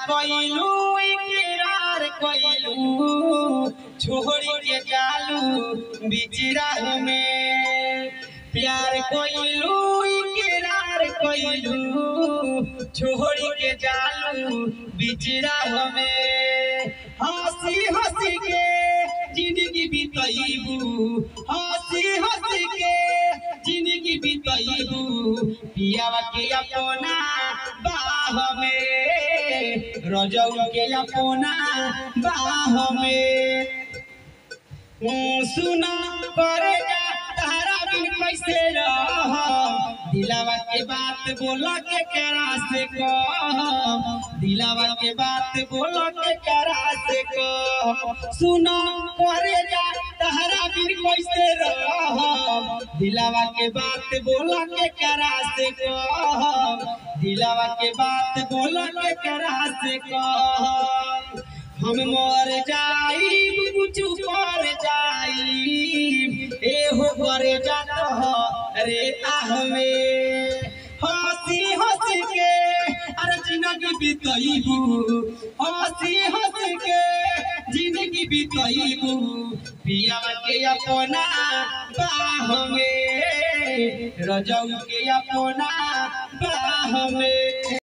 कोइलू इकरार कोइलू छोड़ के जालू बीच राह में। प्यार कोइलू इकरार कोइलू छोड़ के जालू बीच राह में। हंसी हंसी के जिंदगी बिताइबू, हंसी हंसी के जिंदगी बिताइबू पियावा के अपना बाह में, रजऊ के अपना बाह में। सुना करे जा तारा बिन कैसे रह, दिलावा के बात बोला के करा से कह, दिलावा के बात बोला के करा से कह। सुना करे जा तारा बिन कैसे रह, दिलावा के बात बोला के करा से कह, दिलावा के बात बोला के करा से कह। हम मर जाई कुछ कर जाई एहो करे जात हो रे आह में। हंसी हंसी के अरे जिंदगी बिताइबू, हंसी हंसी के जिंदगी बिताइबू पियावा के अपना बाह में, रजऊ के अपना बाह में।